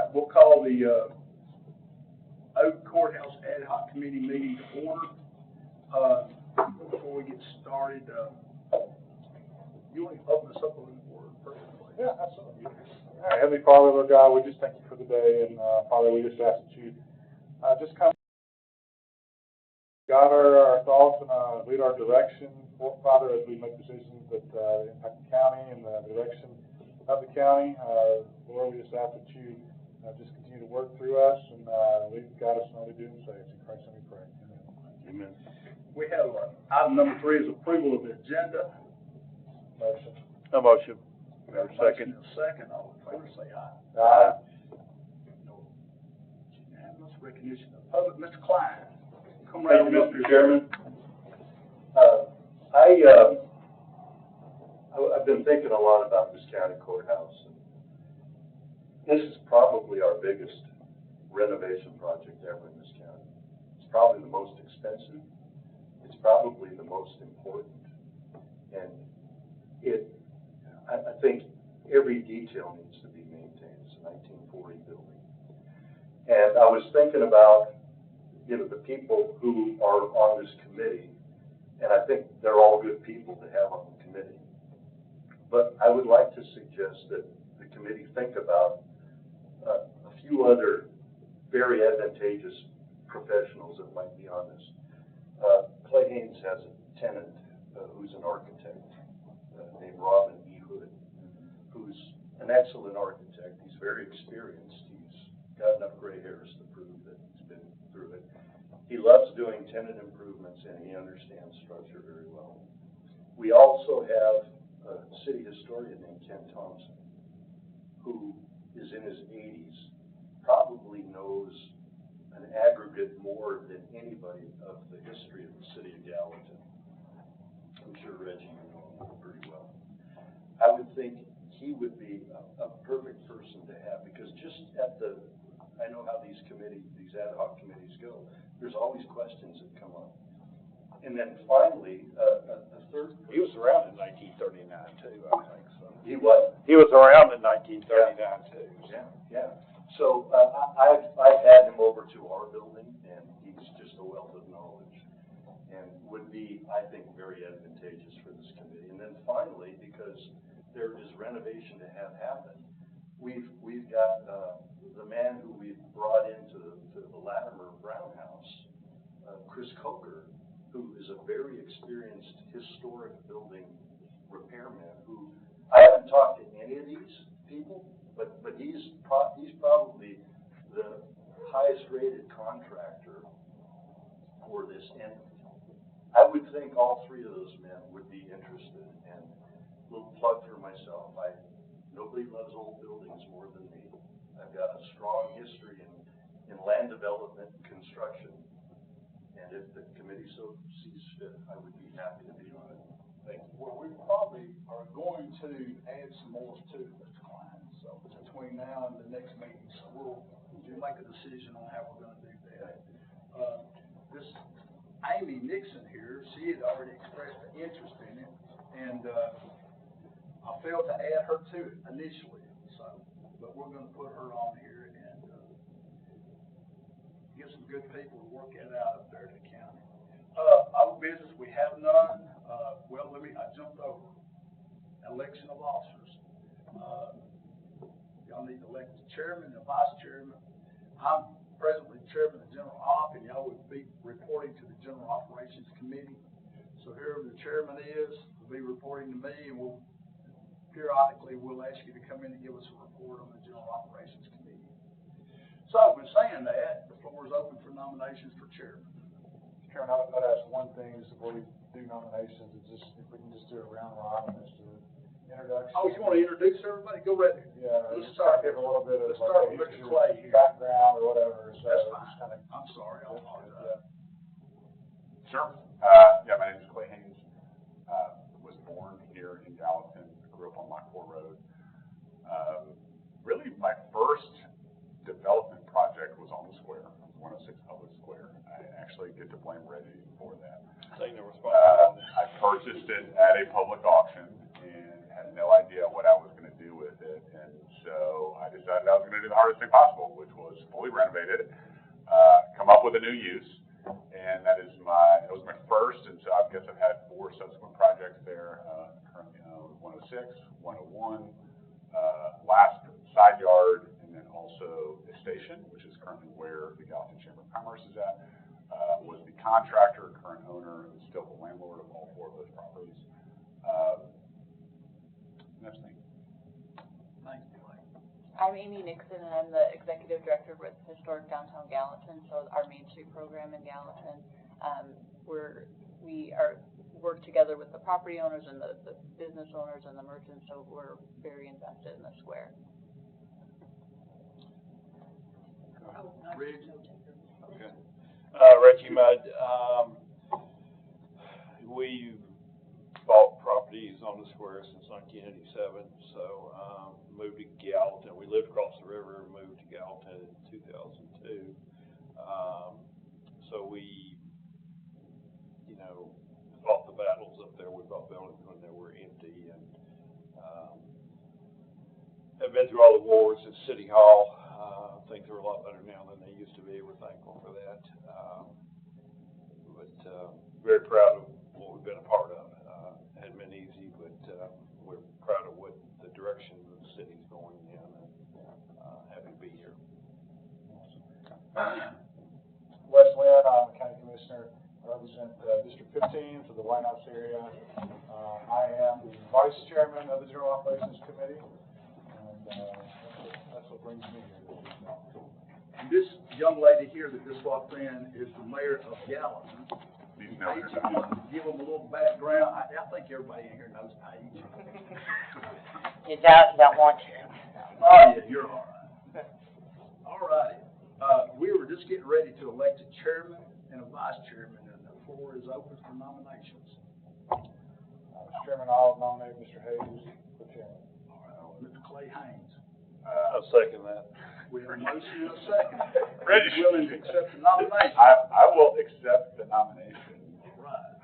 right, we'll call the Oak Courthouse Ad-Hoc Committee meeting to order. Before we get started, you want to open us up a little more? Yeah, absolutely. All right, Heavenly Father, Lord God, we just thank you for the day, and Father, we just ask that you just come guide our thoughts and lead our direction, Father, as we make decisions that impact the county and the direction of the county. Lord, we just ask that you just continue to work through us and lead, guide us in all we do and say. It's in Christ's name we pray. Amen. Amen. We have item number 3 is approval of the agenda. Motion. A motion. Second. Second. All in favor, say aye. Aye. Unanimous recognition of public. Mr. Klein. Come Thank right you, on up Mr. here. Chairman. I've been thinking a lot about this county courthouse. This is probably our biggest renovation project ever in this county. It's probably the most expensive. It's probably the most important. And I think every detail needs to be maintained. It's a 1940 building. And I was thinking about, the people who are on this committee, and I think they're all good people to have on the committee. But I would like to suggest that the committee think about a few other very advantageous professionals that might be on this. Clay Haynes has a tenant who's an architect named Robin E. Hood, who's an excellent architect. He's very experienced. He's got enough gray hairs to prove that he's been through it. He loves doing tenant improvements, and he understands structure very well. We also have a city historian named Ken Thompson, who is in his 80s, probably knows an aggregate more than anybody of the history of the city of Gallatin. I'm sure Reggie, you know him pretty well. I would think he would be a perfect person to have, because just I know how these ad hoc committees go. There's always questions that come up. And then finally, a third person. He was around in 1939 too, I think so. He what? He was around in 1939 too. Yeah. So I've had him over to our building, and he's just a wealth of knowledge, and would be, I think, very advantageous for this committee. And then finally, because there is renovation to have happen, we've got the man who we've brought into the Latimer Brown House, Chris Coker, who is a very experienced historic building repairman. Who I haven't talked to any of these people, but he's probably the highest rated contractor for this entity. I would think all 3 of those men would be interested. And a little plug for myself: nobody loves old buildings more than me. I've got a strong history in land development and construction, and if the committee so sees fit, I would be happy to be on it. Thank you. Well, we probably are going to add some more to it, Mr. Klein. So between now and the next meeting, so we'll make a decision on how we're going to do that. This Amy Nixon here, she had already expressed an interest in it, and I failed to add her to it initially. But we're going to put her on here and get some good people to work it out up there in the county. Our business, we have none. Well, I jumped over. Election of officers. Y'all need to elect the chairman and vice chairman. I'm presently chairman of the general op, and y'all would be reporting to the general operations committee. So whoever the chairman is will be reporting to me, and periodically we'll ask you to come in and give us a report on the general operations committee. So, with saying that, the floor is open for nominations for chairman. Karen, I'd ask one thing just before we do nominations. It's just if we can just do a round robin as to introduction. Oh, you want to introduce everybody? Go right ahead. Yeah, Let's just start. give a little bit of Let's start with Mr. Clay here. Background or whatever. So That's fine. just kind of, I'm sorry. I apologize. Sure. My name is Clay Haynes. Was born here in Gallatin. Grew up on Lockport Road. Really, my first development project was on the square, 106 Public Square. I actually get to blame Reggie for that. I purchased it at a public auction and had no idea what I was going to do with it, and so I decided decided I was gonna do the hardest thing possible, which was fully renovate it, come up with a new use, and that was my first, and so I guess I've had 4 subsequent projects there, currently 106, 101, last side yard, and then also a station, which is currently where the Gallatin Chamber of Commerce is at, was the contractor, current owner, and still the landlord of all 4 of those properties. That's me. Thank you, Blake. I'm Amy Nixon, and I'm the executive director with Historic Downtown Gallatin, so our Main Street program in Gallatin. We work together with the property owners and the business owners and the merchants, so we're very invested in the square. Reggie? Okay. Reggie Mudd, we've bought properties on the square since 1987, so, moved to Gallatin. We lived across the river and moved to Gallatin in 2002. So we, fought the battles up there. We bought buildings when they were empty, and, have been through all the wars at City Hall. Things are a lot better now than they used to be. We're thankful for that. But very proud of what we've been a part of. Hadn't been easy, but we're proud of what the direction the city's going in, and happy to be here. Wes Lynn, I'm the county commissioner. I represent District 15 for the White House area. I am the vice chairman of the General Operations Committee, and that's what brings me here. And this young lady here that just walked in is the mayor of Gallatin. Paige, give them a little background. I think everybody in here knows Paige. You don't want to. Oh, yeah, you're all right. All righty. We were just getting ready to elect a chairman and a vice chairman, and the floor is open for nominations. Mr. Chairman, I'll nominate Mr. Hayes for chairman. All right, Mr. Clay Haynes. I'll second that. We have a motion and a second. Reggie. Are you willing to accept the nomination? I will accept the nomination. Right.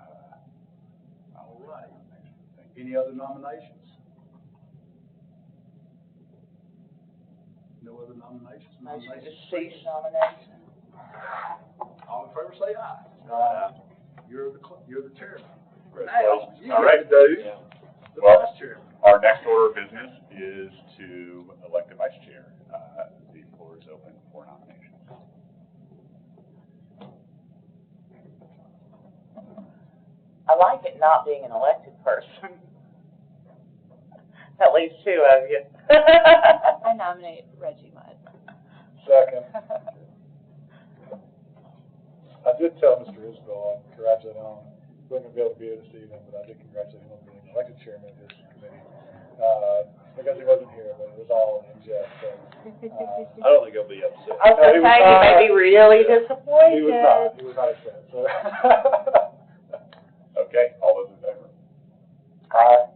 All right. Any other nominations? No other nominations? Motion to cease nomination. All in favor, say aye. Aye. You're the chairman. Now, Congratulations. you All get right. to do the Well, vice chairman. Our next order of business is to elect a vice chair. The floor is open for nominations. I like it not being an elected person. At least 2 of you. I nominate Reggie Mudd. Second. I did tell Mr. Isbell, I congratulated him on, he wasn't going to be able to be here this evening, but I did congratulate him on being elected chairman of this committee. Because he wasn't here, but it was all in jest, so. I don't think I'll be upset. I was going to say, you may be really disappointed. He was not upset, so. Okay, all those in favor? Aye.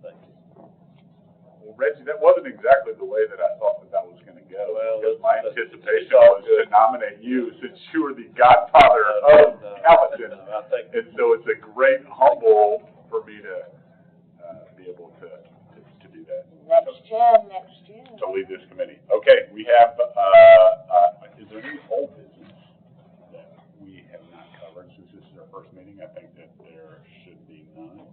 Thank you. Well, Reggie, that wasn't exactly the way that I thought that was going to go. Well, because my it's anticipation all was good. to nominate you since you were the godfather of Gallatin. I think. And so it's a great humble for me to be able to do that. Next gen. To lead this committee. Okay, we have, is there any old business that we have not covered since this is our first meeting? I think that there should be none.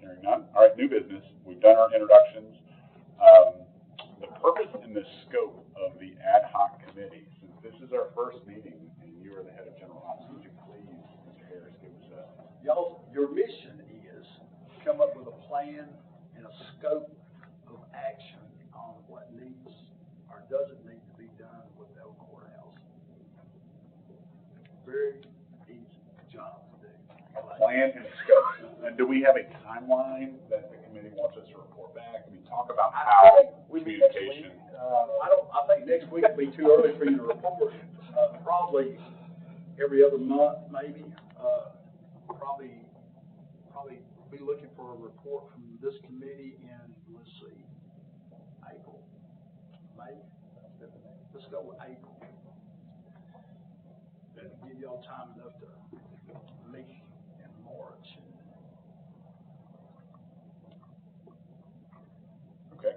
Hearing none. All right, new business. We've done our introductions. The purpose and the scope of the Ad-Hoc committee, since this is our first meeting and you are the head of general ops, would you please, Mr. Harris, give us Your mission is come up with a plan and a scope of action on what needs or doesn't need to be done with the old courthouse. Very easy job to do. a plan and a scope? And do we have a timeline that the committee wants us to report back? I mean, talk about how communication. I think next week would be too early for you to report. Probably every other month, maybe. Probably be looking for a report from this committee in, let's see, April, May. Let's go with April. That'll give y'all time enough to meet in March. Okay.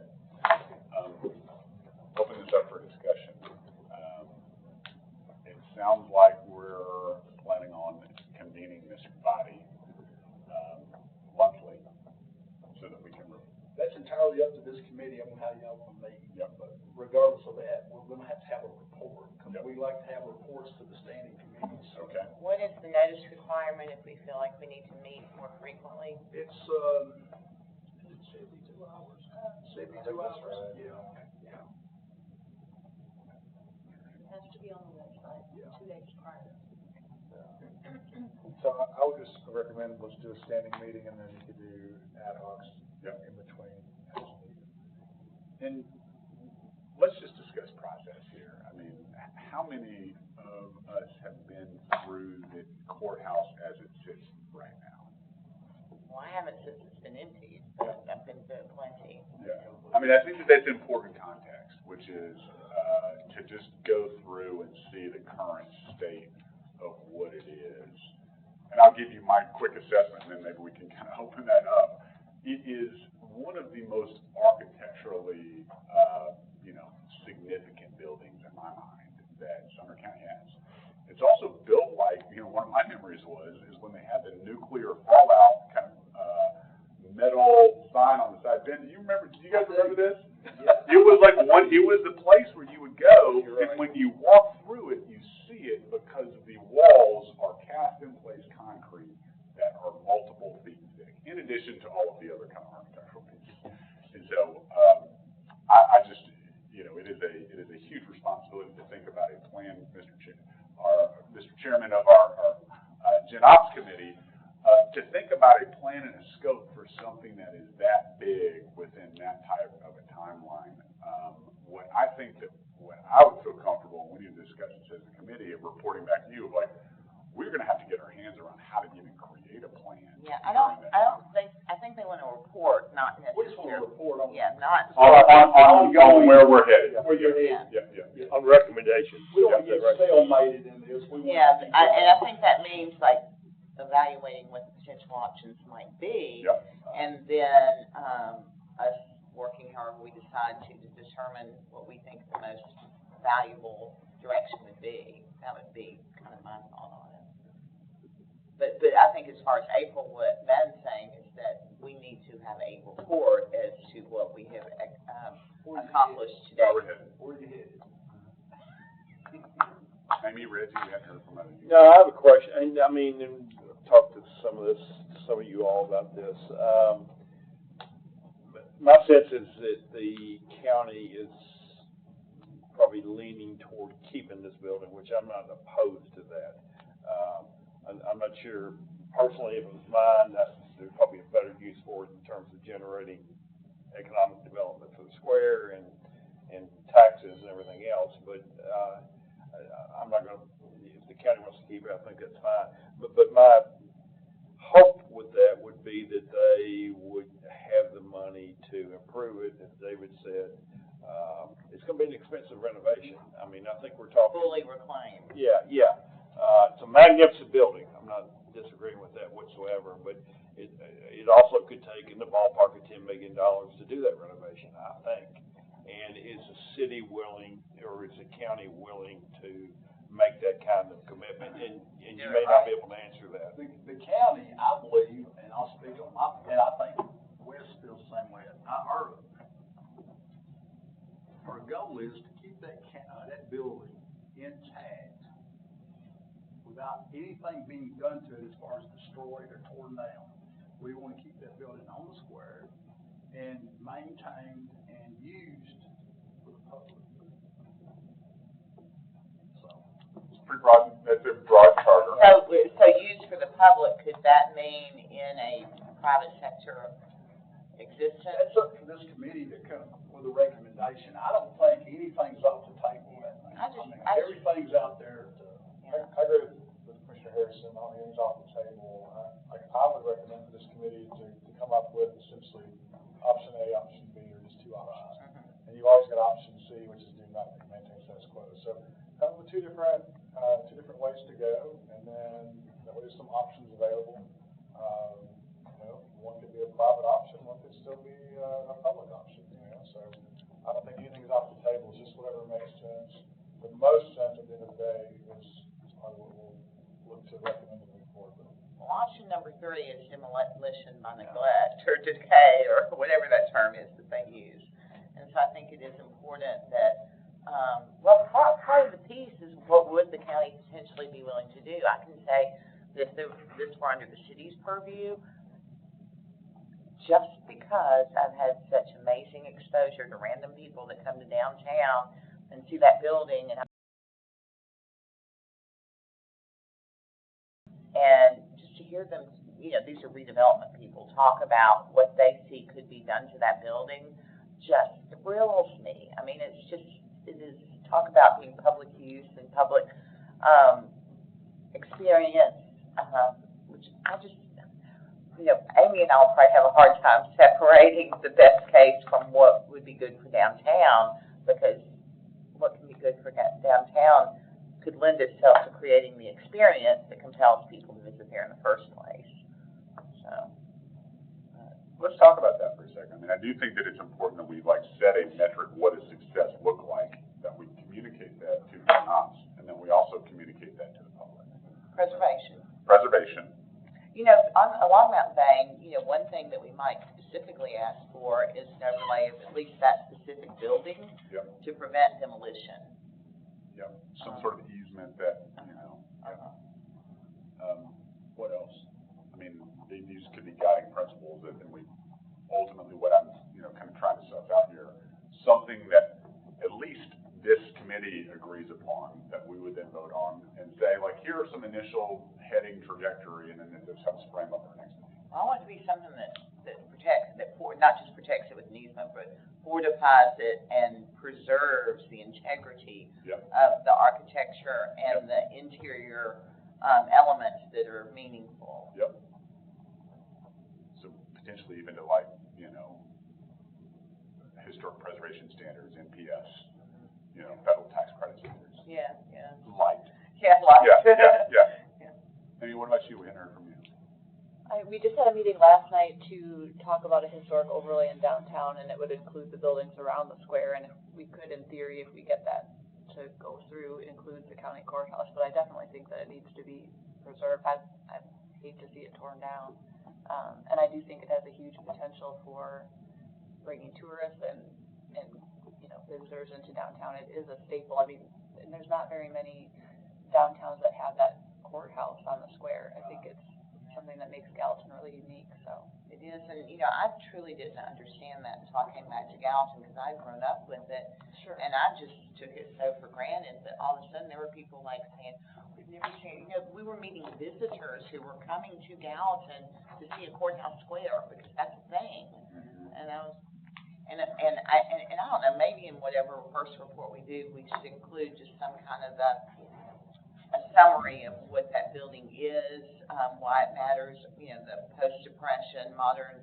entirely up to this committee on how y'all want to meet. Yep. But regardless of that, we're gonna have to have a report, because Yep. we like to have reports to the standing committees. Okay. What is the notice requirement if we feel like we need to meet more frequently? It's, is it 72 hours? 72 hours, yeah. It has to be on the website 2 days prior. So I would just recommend, let's do a standing meeting, and then you could do ad hocs in between as needed. And let's just discuss process here. I mean, how many of us have been through the courthouse as it sits right now? Well, I haven't since it's been emptied, but I've been through it plenty. Yeah. I mean, I think that that's important context, which is to just go through and see the current state of what it is. And I'll give you my quick assessment, and then maybe we can kind of open that up. It is one of the most architecturally, significant buildings in my mind that Sumner County has. It's also built like, one of my memories is when they had the nuclear fallout kind of metal sign on the side. Ben, do you guys remember this? Yeah. It was like it was the place where you would go, and when you walk through it, you see it because the walls are cast in place concrete that are multiple feet thick, in addition to all of the other kind of architectural pieces. And so, I just, it is a huge responsibility to think about a plan, Mr. Chairman of our Gen Ops Committee, to think about a plan and a scope for something that is that big within that type of a timeline. What I would feel comfortable when we discuss this as a committee of reporting back to you, of like, we're going to have to get our hands around how to even create a plan. Yeah, I think they want a report, not We just want a necessarily. report on. Yeah, not. On where we're headed. Where you're headed. Yeah. On recommendations. We don't want to get stalemated in this. We want Yeah, to be- and I think that means like evaluating what the potential options might be. Yep. And then, us working however we decide to determine what we think the most valuable direction would be. That would be kind of my thought on it. But I think as far as April, what Matt's saying is that we need to have a report as to what we have accomplished today. Where you headed? Amy, Reggie, we haven't heard from you. No, I have a question, and I mean, and I've talked to some of you all about this. My sense is that the county is probably leaning toward keeping this building, which I'm not opposed to that. I'm not sure personally if it was mine, that there's probably a better use for it in terms of generating economic development for the square and taxes and everything else, but I'm not going to, if the county wants to keep it, I think that's fine. But my hope with that would be that they would have the money to improve it, as David said. It's going to be an expensive renovation. I mean, I think we're talking. Fully reclaimed. Yeah. It's a magnificent building. I'm not disagreeing with that whatsoever, but it also could take in the ballpark of $10 million to do that renovation, I think. And is the city willing, or is the county willing to make that kind of commitment? And you may not be able to answer that. The county, I believe, and I'll speak on and I think West feels the same way. Our goal is to keep that building intact without anything being done to it as far as destroyed or torn down. We want to keep that building on the square and maintained and used for the public. So. It's pretty broad, that's a broad charter. So used for the public, could that mean in a private sector existence? That's up to this committee to come with a recommendation. I don't think anything's off the table. Everything's out there. I agree with Commissioner Harrison on the ends off the table. I would recommend for this committee to come up with essentially option A, option B, or just two options. And you've always got option C, which is do nothing, maintain status quo. So come up with two different ways to go, and then there's some options available. One could be a private option, one could still be a public option. So I don't think anything's off the table. It's just whatever makes sense. The most sense at the end of the day is probably what we'll look to recommend moving forward. Well, option number number 3 is demolition by neglect or decay or whatever that term is that they use. And so I think it is important that, well, part of the piece is what would the county potentially be willing to do. I can say that if this were under the city's purview, just because I've had such amazing exposure to random people that come to downtown and see that building, and just to hear them, you know, these are redevelopment people, talk about what they see could be done to that building, just thrills me. I mean, it is, talk about being public use and public experience, which I just, you know, Amy and I will probably have a hard time separating the best case from what would be good for downtown, because what can be good for downtown could lend itself to creating the experience that compels people to visit there in the first place. So, let's talk about that for a second. I mean, I do think that it's important that we set a metric. What does success look like? That we communicate that to the ops, and then we also communicate that to the public. Preservation. You know, along that vein, you know, one thing that we might specifically ask for is an overlay of at least that specific building to prevent demolition. Yep. Some sort of easement that, you know. What else? I mean, these could be guiding principles that, and we ultimately what I'm, you know, kind of trying to suss out here, something that at least this committee agrees upon that we would then vote on and say, here are some initial heading trajectory, and then this helps frame up our next meeting. I want it to be something that protects, not just protects it with an easement, but fortifies it and preserves the integrity of the architecture and the interior elements that are meaningful. Yep. So potentially even to you know, historic preservation standards, NPS, you know, federal tax credit standards. Yeah. Light. Yeah, light. Yeah. Amy, what about you? We hadn't heard from you. We just had a meeting last night to talk about a historic overlay in downtown, and it would include the buildings around the square, and if we could, in theory, if we get that to go through, include the county courthouse, but I definitely think that it needs to be preserved. I hate to see it torn down, and I do think it has a huge potential for bringing tourists and you know, visitors into downtown. It is a staple. I mean, and there's not very many downtowns that have that courthouse on the square. I think it's something that makes Gallatin really unique. So it is, and you know, I truly didn't understand that until I came back to Gallatin, because I'd grown up with it, and I just took it so for granted that all of a sudden there were people saying, we've never seen, you know, we were meeting visitors who were coming to Gallatin to see a courthouse square, because that's a thing. And I was, and I don't know, maybe in whatever first report we do, we should include just some kind of a summary of what that building is, why it matters, you know, the post-depression, modern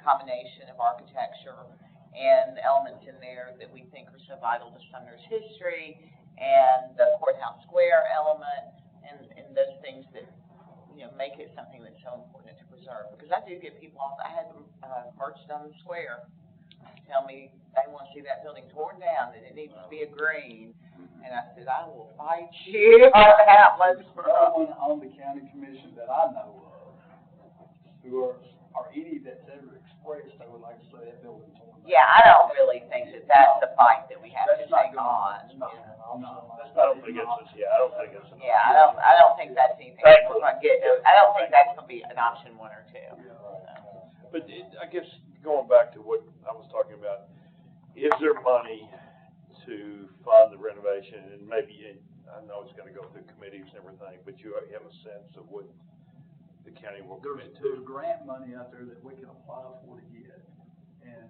combination of architecture, and the elements in there that we think are so vital to Sumner's history, and the courthouse square element, and those things that, you know, make it something that's so important to preserve. Because I do get people off, I had them perched on the square tell me they want to see that building torn down, that it needs to be a green. And I said, I will fight you on that. Let's No one on the county commission that I know of who are any that's ever expressed they would like to see that building torn down. Yeah, I don't really think that that's the fight that we have to take on. No, I don't think it's, I don't think it's. Yeah, I don't think that's anything we're going to get. I don't think that's going to be an option 1 or 2. But I guess going back to what I was talking about, is there money to fund the renovation? And maybe, I know it's going to go through committees and everything, but you have a sense of what the county will commit to. There's grant money out there that we can apply for to get, and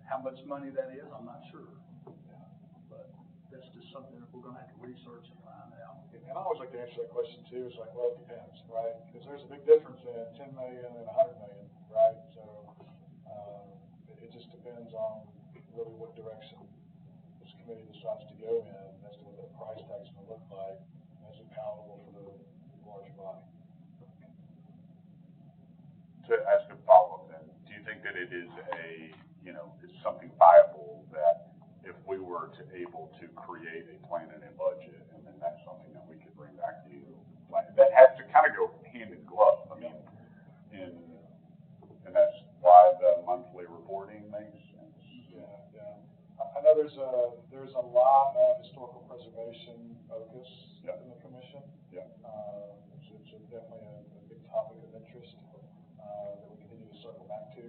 how much money that is, I'm not sure. But that's just something that we're going to have to research and find out. And I always like to answer that question too. It's well, it depends, right? Because there's a big difference in 10 million and 100 million, right? So it just depends on really what direction this committee decides to go in as to what the price tag is going to look like, and is it palatable for the larger body. To ask a follow-up then, do you think that it is is something viable that if we were able to create a plan and a budget, and then that's something that we could bring back to you, that has to kind of go there's a lot of historical preservation focus Yeah. in the commission. Yeah. It's definitely a big topic of interest, that we continue to circle back to.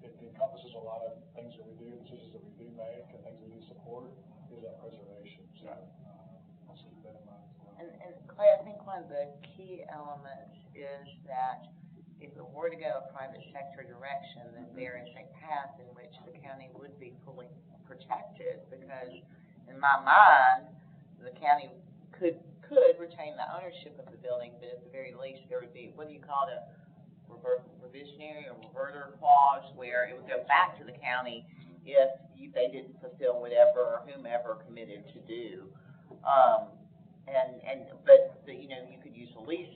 It encompasses a lot of things that we do, decisions that we do make, and things we do support, is that preservation. So, let's keep that in mind as well. And Clay, I think one of the key elements is that if it were to go a private sector direction, then there is a path in which the county would be fully protected, because in my mind, the county could retain the ownership of the building, but at the very least, there would be, what do you call it, reversionary or reverter clause, where it would go back to the county if they didn't fulfill whatever or whomever committed to do. But you know, you could use a lease,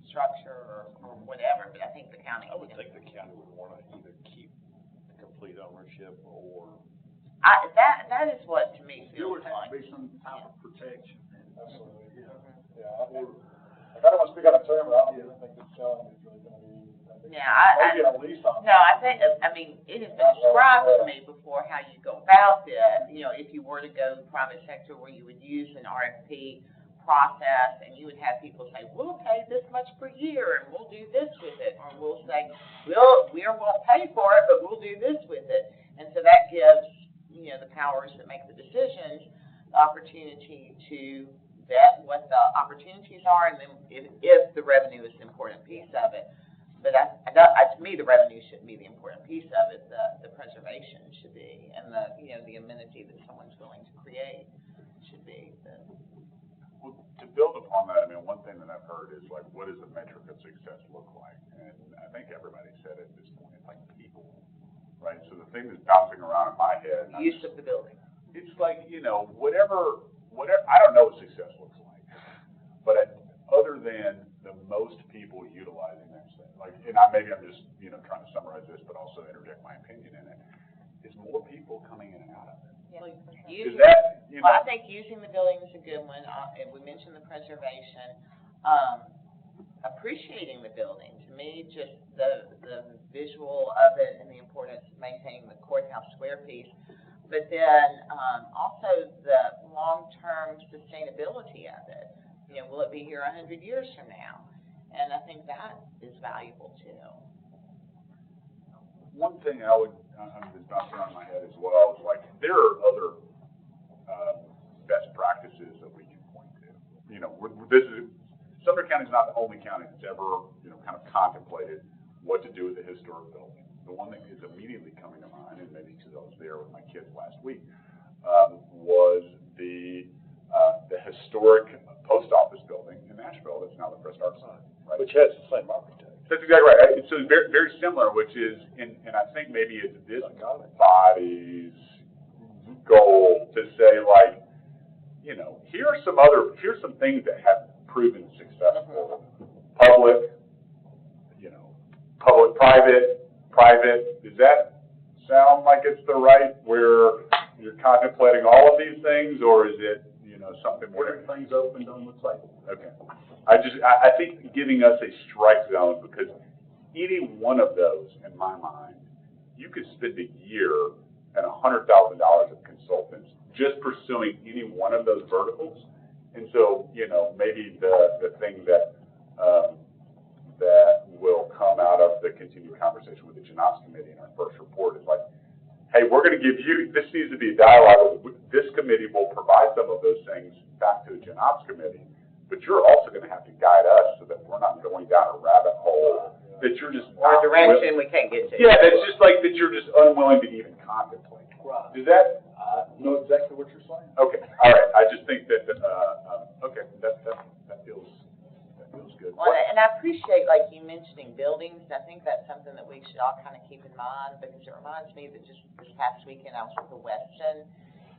structure or whatever, but I think the county. I would think the county would want to either keep the complete ownership or. That is what to me There feels would have like. to be some type of protection. Absolutely. Yeah, I kind of want to speak out of turn, but I don't really think this selling is really going to be. Maybe a lease on. No, I mean, it has been described to me before how you go about this. If you were to go private sector, where you would use an RFP process, and you would have people say, we'll pay this much per year, and we'll do this with it, or we'll say, we won't pay for it, but we'll do this with it. And so that gives, the powers that make the decisions the opportunity to vet what the opportunities are, and then if the revenue is an important piece of it. But to me, the revenue shouldn't be the important piece of it. The preservation should be, and the amenity that someone's willing to create should be. Well, to build upon that, I mean, one thing that I've heard is like, what does the metric of success look like? And I think everybody said at this point, like people, right? So the thing that's bouncing around in my head. Use of the building. It's like, whatever, I don't know what success looks like, but other than the most people utilizing that thing, and maybe I'm just, trying to summarize this, but also interject my opinion in it, is more people coming in and out of it. Yeah. Is that, Well, I think using the building is a good one, and we mentioned the preservation, appreciating the building. To me, just the visual of it and the importance of maintaining the courthouse square piece, but then also the long-term sustainability of it. Will it be here 100 years from now? And I think that is valuable too. One thing that's bouncing around in my head as well is like, there are other best practices that we can point to. Sumner County is not the only county that's ever, kind of contemplated what to do with a historic building. The one that is immediately coming to mind, and maybe because I was there with my kids last week, was the historic post office building in Nashville that's now the Press Arts Center, right? Which has the same architect. That's exactly right. So it's very, very similar, which is, and I think maybe it's this body's goal to say, like, here's some things that have proven successful. Public, private. Does that sound like it's the right, where you're contemplating all of these things, or is it, something more? Everything's open on the table. Okay. I think giving us a strike zone, because any one of those, in my mind, you could spend a year and $100,000 of consultants just pursuing any one of those verticals. And so, maybe the thing that will come out of the continued conversation with the Janops Committee in our first report is like, hey, we're going to give you, this needs to be a dialogue. This committee will provide some of those things back to the Janops Committee, but you're also going to have to guide us so that we're not going down a rabbit hole that you're just Or a direction we can't get to. Yeah, that's just like that you're just unwilling to even contemplate. Right. Does that? I know exactly what you're saying. Okay, all right. I just think that okay, that feels good. Well, and I appreciate, like, you mentioning buildings. I think that's something that we should all kind of keep in mind, because it reminds me that just this past weekend I was at the Westin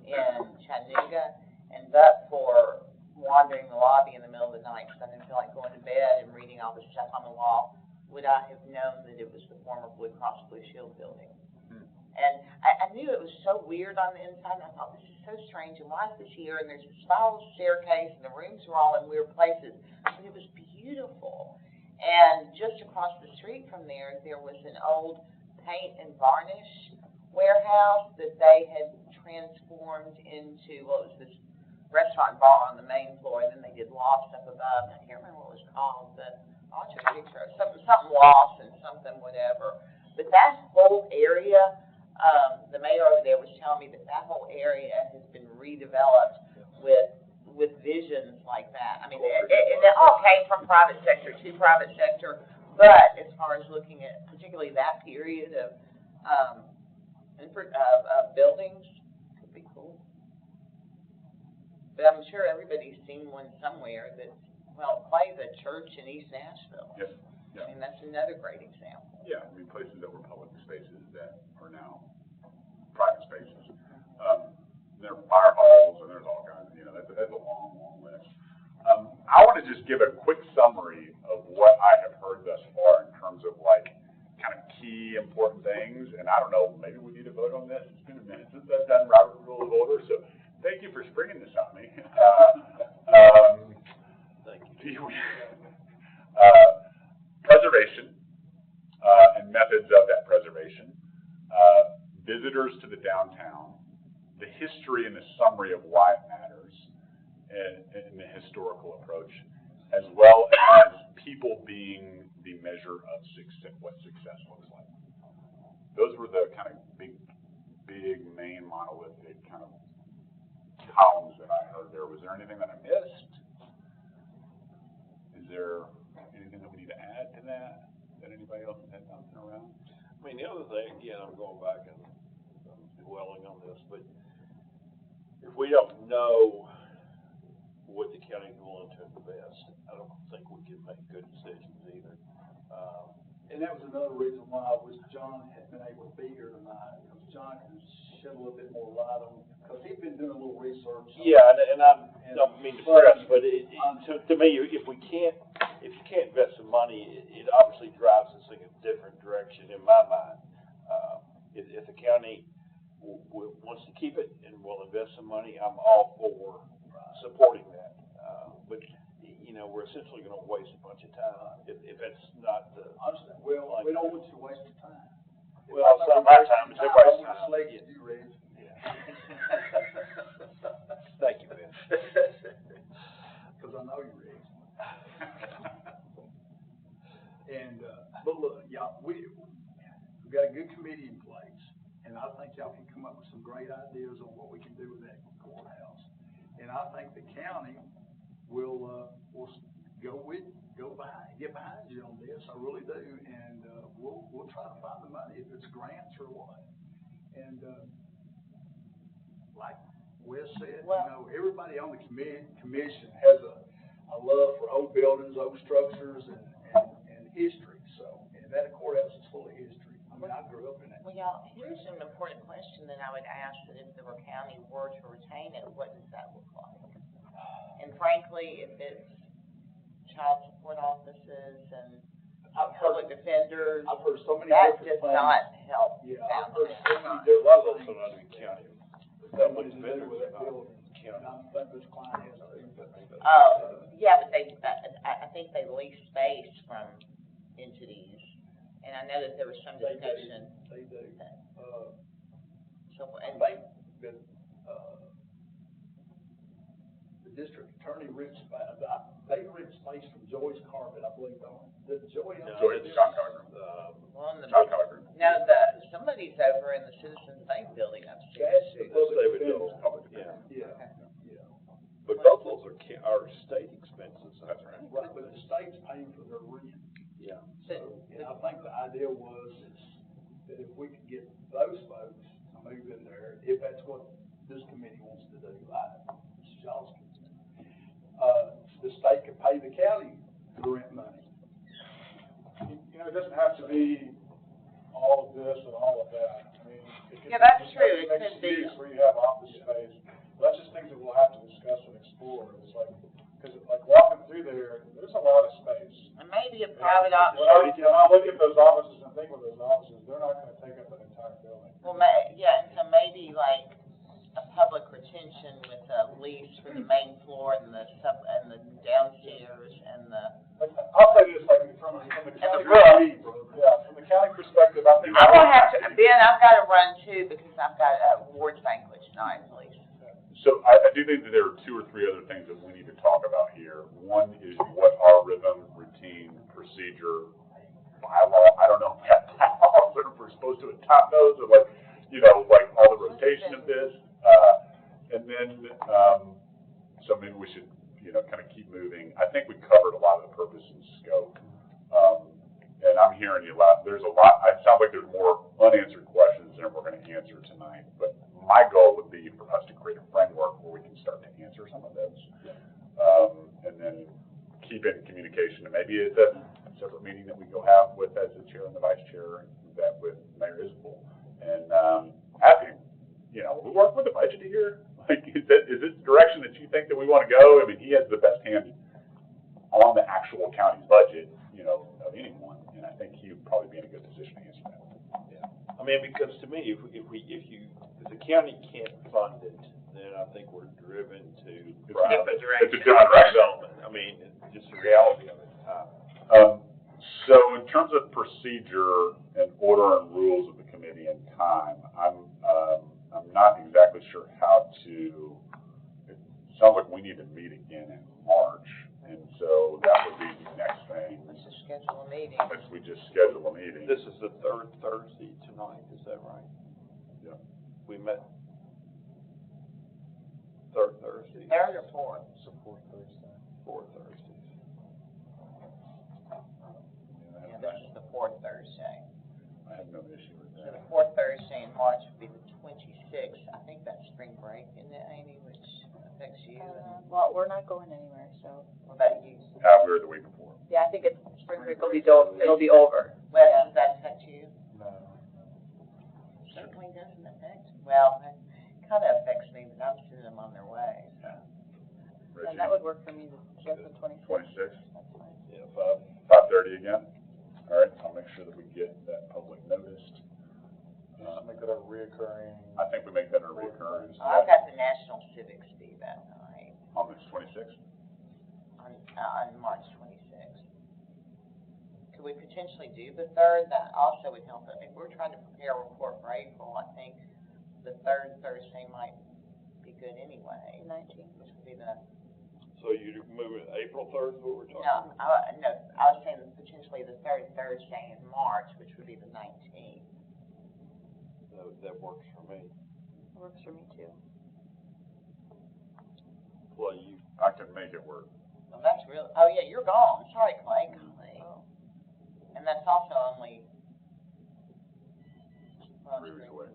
in Chattanooga, and but for wandering the lobby in the middle of the night because I didn't feel like going to bed and reading all the stuff on the wall, would I have known that it was the former Blue Cross Blue Shield building? And I knew it was so weird on the inside, and I thought, this is so strange, and why is this here? And there's a spiral staircase, and the rooms were all in weird places, but it was beautiful. And just across the street from there was an old paint and varnish warehouse that they had transformed into, what was this restaurant bar on the main floor, and then they did lofts up above. I can't remember what it was called, but I'll show you a picture of something lofts and something whatever. But that whole area, the mayor over there was telling me that whole area has been redeveloped with visions like that. I mean, it all came from private sector to private sector, but as far as looking at particularly that period of buildings, could be cool. But I'm sure everybody's seen one somewhere that, well, Clay, the church in East Nashville. Yes, yeah. I mean, that's another great example. Yeah, I mean, places that were public spaces that are now private spaces. There are fire halls, and there's all kinds, that's a long, long list. I want to just give a quick summary of what I have heard thus far in terms of, like, kind of key important things, and I don't know, maybe we need to vote on this. It's been a minute since I've done Robert Rule of Order, so thank you for springing this on me. Thank you. Preservation, and methods of that preservation, visitors to the downtown, the history and the summary of why it matters, and the historical approach, as well as people being the measure of success, what success looks like. Those were the kind of big, main monolithic kind of columns that I heard there. Was there anything that I missed? Is there anything that we need to add to that anybody else has had something around? I mean, the other thing, again, I'm going back and I'm dwelling on this, but if we don't know what the county's willing to invest, I don't think we can make good decisions either. And that was another reason why I wish John had been able to be here tonight, because John can shed a little bit more light on, because he's been doing a little research. Yeah, and I don't mean to press, but to me, if you can't invest some money, it obviously drives this thing in a different direction in my mind. If the county wants to keep it and will invest some money, I'm all for supporting that. But we're essentially going to waste a bunch of time if it's not the. Understand. Well, we don't want you to waste your time. Well, some of my time is everybody's time. I would you, Reg. Thank you, Ben. Because I know you, Reg. And but look, y'all, we've got a good committee in place, and I think y'all can come up with some great ideas on what we can do with that courthouse. And I think the county will get behind you on this. I really do, and we'll try to find the money if it's grants or what. And like Wes said, everybody on the commission has a love for old buildings, old structures, and history. So, and that courthouse is full of history. I mean, I grew up in it. Well, y'all, here's an important question that I would ask, that if the county were to retain it, what does that look like? And frankly, if it's child support offices and public defenders, I've heard so many that different does things. not help. Yeah, I've heard so many There's different also things. not in county. That what to do with that building. And I think this client has to. Yeah, but I think they lease space from entities, and I know that there was some discussion. They do. So, I and think that, the district attorney ripped space, they ripped space from Joy's Carpet, I believe, don't they? Did Joy? Joy, it's John Carter. well, John Carter. no, somebody's over in the Citizens Bank building upstairs. That's the David public Doe. defender. Yeah. Yeah. But both those are state expenses. That's right. Right, but the state's paying for their rent. Yeah. So, and I think the idea was that if we could get those folks to move in there, if that's what this committee wants to do, it's y'all's committee. The state could pay the county the rent money. It doesn't have to be all of this and all of that. I mean, it could Yeah, that's be true. It mixed could be. use where you have office space. That's just things that we'll have to discuss and explore. It's like, because like walking through there's a lot of space. And maybe a private option. When I look at those offices and think of those offices, they're not going to take up an entire building. Well, yeah, so maybe like a public retention with a lease for the main floor and the downstairs and the. Like, I'll say this, like from the county the roof. from the county perspective, I think. I'm gonna have to, Ben, I've gotta run too, because I've got a awards banquet tonight, please. So I do think that there are 2 or 3 other things that we need to talk about here. One is what our rhythm, routine, procedure, bylaw, I don't know if that bylaws that we're supposed to adopt those, or like, you know, like all the rotation of this. And then, so maybe we should, you know, kind of keep moving. I think we covered a lot of the purpose and scope. And I'm hearing you a lot, there's a lot, it sounds like there's more unanswered questions than we're gonna answer tonight. But my goal would be for us to create a framework where we can start to answer some of those. And then keep in communication, and maybe it's a separate meeting that we go have with, as the chair and the vice chair, and that with Mayor Isbell. And, ask him, you know, we work with the budget here, like, is this the direction that you think that we wanna go? I mean, he has the best hand on the actual county's budget, you know, of anyone, and I think he would probably be in a good position to answer that. I mean, because to me, if the county can't fund it, then I think we're driven to private It's a different direction. development. I mean, it's just the reality of it. So in terms of procedure and order and rules of the committee and time, I'm not exactly sure how to, it sounds like we need to meet again in March, and so that would be the next thing. Let's just schedule a meeting. If we just schedule a meeting. This is the 3rd Thursday tonight, is that right? Yeah. We met 3rd Thursday. 3rd or 4th? Support Thursday. 4th Thursdays. Yeah, this is the 4th Thursday. I have no issue with So that. the 4th Thursday in March would be the 26th. I think that's spring break, isn't it, Amy, which affects you? And Well, we're not going anywhere, so. what about you? We were the week before. Yeah, I think it's, spring break will be it'll be over. Wes, does that affect you? No. Certainly doesn't affect, well, it kind of affects me, but I'm sending them on their way, so. And that would work for me, just the 26th. 26th, That's fine. Yeah, 5:30 again. All right, I'll make sure that we get that public noticed. Just make that a reoccurring. I think we make that a recurring. I've got the National Civics Day that night, On the 26th? on March 26th. Could we potentially do the 3rd? That also would help. If we're trying to prepare a report for April, I think the 3rd Thursday might be good anyway. 19th. Which would be the, so you're moving April 3rd, what we're talking no, about? I was saying potentially the 3rd Thursday in March, which would be the 19th. That works for me. Works for me too. Well, I can make it work. Well, that's really, oh yeah, you're gone. Sorry, Clay. Golly. Oh. And that's also only. well, 3 weeks away.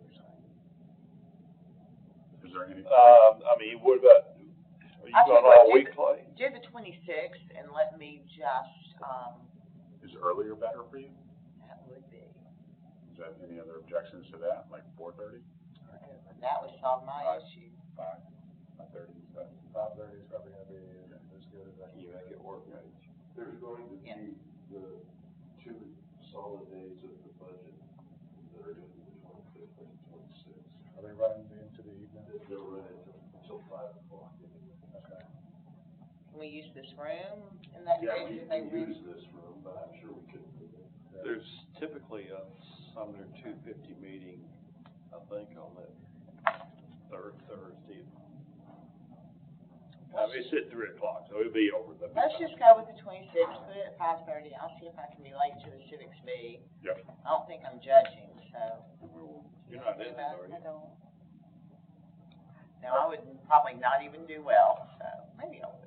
Is there any? I mean, what about, are you I going think we'll all do week, the- Clay? Do the 26th and let me just, Is earlier better for you? that would be, Is that any other objections to that, like 4:30? that would solve my issue. 5:30, is that? 5:30 is probably gonna be as good as I can. You make it work, right? There's going to Yeah. be the 2 solid days of the budget that are going to be the 25th and 26th. Are they running into the evening? They'll run until 5 o'clock. Okay. Can we use this room in that Yeah, case we if they can rent? use this room, but I'm sure we could move it. There's typically a Sumner 250 meeting, I think, on that 3rd Thursday. I mean, it's at 3 o'clock, so it'll be over the. Let's just go with the 26th, put it at 5:30. I'll see if I can be late to the civics meeting. Yep. I don't think I'm judging, so. You're not in it, are I you? don't. No, I would probably not even do well, so maybe I'll.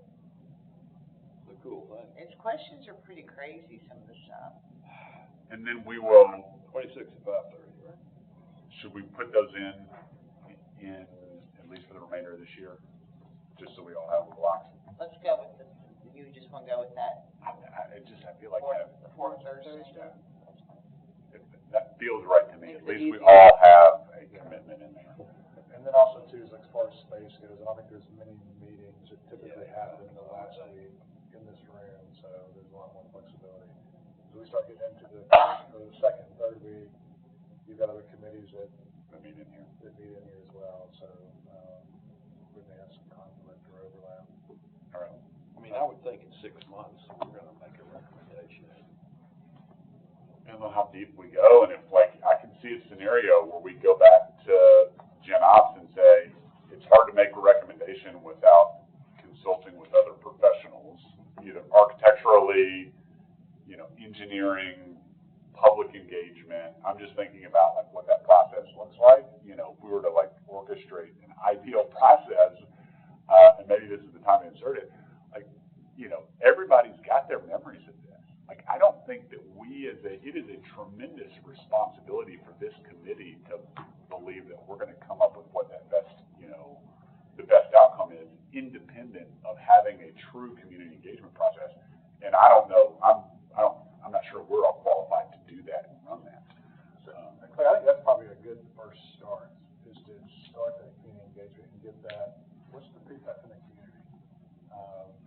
It's a cool thing. Its questions are pretty crazy, some of the stuff. And then we will, 26 at 5:30, right? should we put those in at least for the remainder of this year? Just so we all have the blocks? Let's go with the, you just wanna go with that I feel like that, the 4th Thursday? yeah. That feels right to me. Makes At it least we easier. all have a commitment in there. And then also too, is like as far as space goes, I don't think there's many meetings that typically happen in the last week in this room, so there's a lot more flexibility. So we start getting into the second, third week, you've got other committees that meet in here. meet in here as well, so, we may have some conflict or overlap. All right. I mean, I would think in 6 months, we're gonna make a recommendation. Depends on how deep we go, and if, like, see a scenario where we go back to Gen Ops and say, it's hard to make a recommendation without consulting with other professionals, either architecturally, engineering, public engagement. I'm just thinking about like what that process looks like. If we were to like orchestrate an ideal process, and maybe this is the time to insert it, like, everybody's got their memories of this. Like, I don't think that it is a tremendous responsibility for this committee to believe that we're going to come up with what that best, the best outcome is, independent of having a true community engagement process. And I don't know, I'm not sure we're all qualified to do that and run that. So, Clay, I think that's probably a good first start, is to start that community engagement and get that, what's the feedback from the community?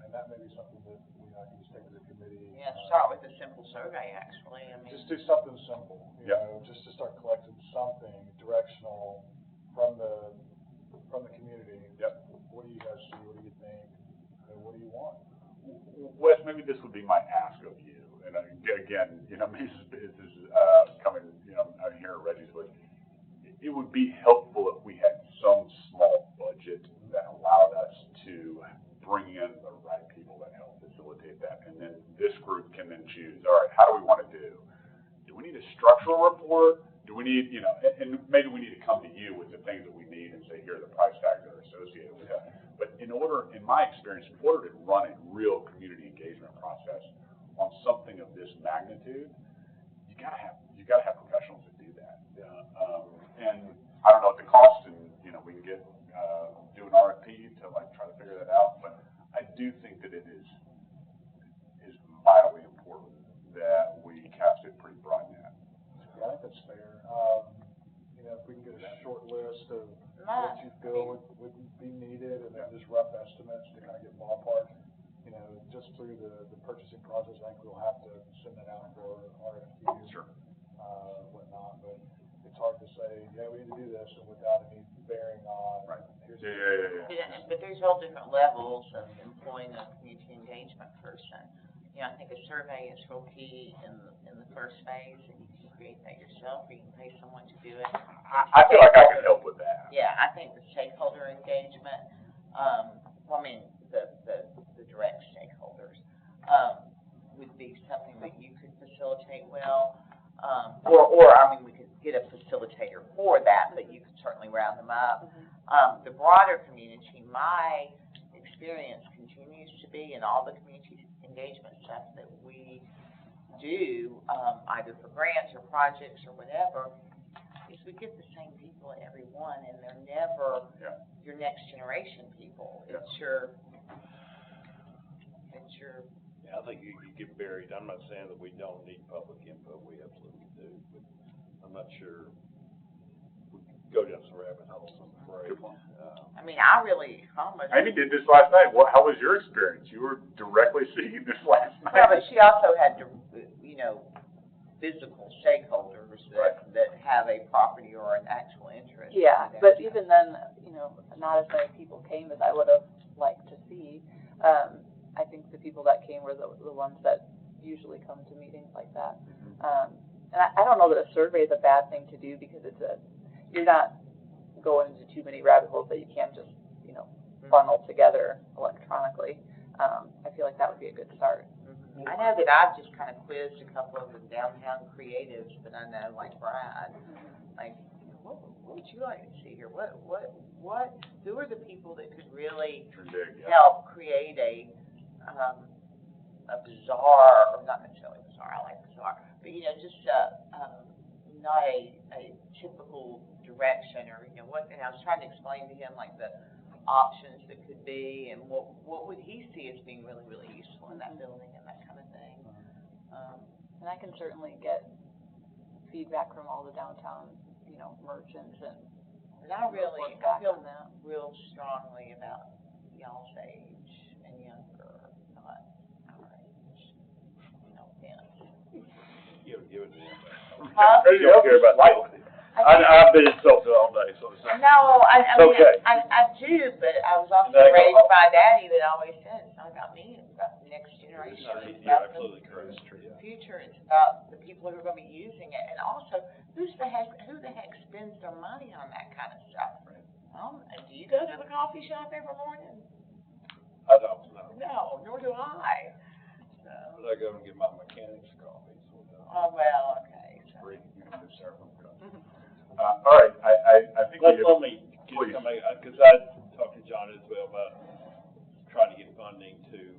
And that may be something that, I can just take to the committee. Yeah, start with a simple survey, actually, Just do something simple, just to start collecting something directional from the community. Yep. What do you guys see? What do you think? What do you want? Wes, maybe this would be my ask of you. And again, this is coming, I'm here at Reggie's, but it would be helpful if we had some small budget that allowed us to bring in the right people that help facilitate that. And then this group can then choose, all right, how do we want to do? Do we need a structural report? Do we need, and maybe we need to come to you with the things that we need and say, here are the price tags that are associated with that. But in my experience, in order to run a real community engagement process on something of this magnitude, you gotta have professionals that do that. And I don't know what the cost, and we can get do an RFP to like try to figure that out. But I do think that it is vitally important that we cast a pretty broad net. Yeah, I think that's fair. If we can get a short list of what you feel would be needed, and then just rough estimates to kind of get ballpark, just through the purchasing process, I think we'll have to send that out for RFQ. Sure. Whatnot, but it's hard to say, yeah, we need to do this, and without any bearing on. Right. Here's Yeah, but there's all different levels of employing a community engagement person. I think a survey is real key in the first phase, and you can create that yourself, or you can pay someone to do it. I feel like I can help with that. Yeah, I think the stakeholder engagement, the direct stakeholders, would be something that you could facilitate well. We could get a facilitator for that, but you could certainly round them up. The broader community, my experience continues to be in all the community engagement stuff that we do, either for grants or projects or whatever, is we get the same people at every one, and they're never your next generation people. It's your I think you get buried. I'm not saying that we don't need public input. We absolutely do, but I'm not sure we could go down some rabbit holes, I'm afraid. Amy did this last night. How was your experience? You were directly seeing this last night. Yeah, but she also had physical stakeholders that have a property or an actual interest. Yeah, but even then, not as many people came as I would have liked to see. I think the people that came were the ones that usually come to meetings like that. And I don't know that a survey is a bad thing to do, because you're not going into too many rabbit holes that you can't just, funnel together electronically. I feel like that would be a good start. I know that I've just kind of quizzed a couple of the downtown creatives that I know, like Brad. Like, what would you like to see here? Who are the people that could really help create a bizarre, or not necessarily bizarre, I like bizarre, but just not a typical direction, or and I was trying to explain to him like the options that could be, and what would he see as being really, really useful in that building and that kind of thing. And I can certainly get feedback from all the downtown, merchants, and I feel on that. real strongly about y'all's age and younger, not our age. Give it to them. Huh? You don't care about that. I've been insulted all day, so it's not. No, I okay. I do, but I was also raised by a daddy that always said, it's not about me, it's about the next generation. You're absolutely correct. future, it's about the people who are gonna be using it, and also, who the heck spends their money on that kind of stuff? Do you go to the coffee shop every morning? I don't know. No, nor do I, so. But I go and get my mechanic's coffee, so. Oh, well, okay, so. Free, you can just serve them. All right, I think we Let me get please. somebody, because I talked to John as well about trying to get funding to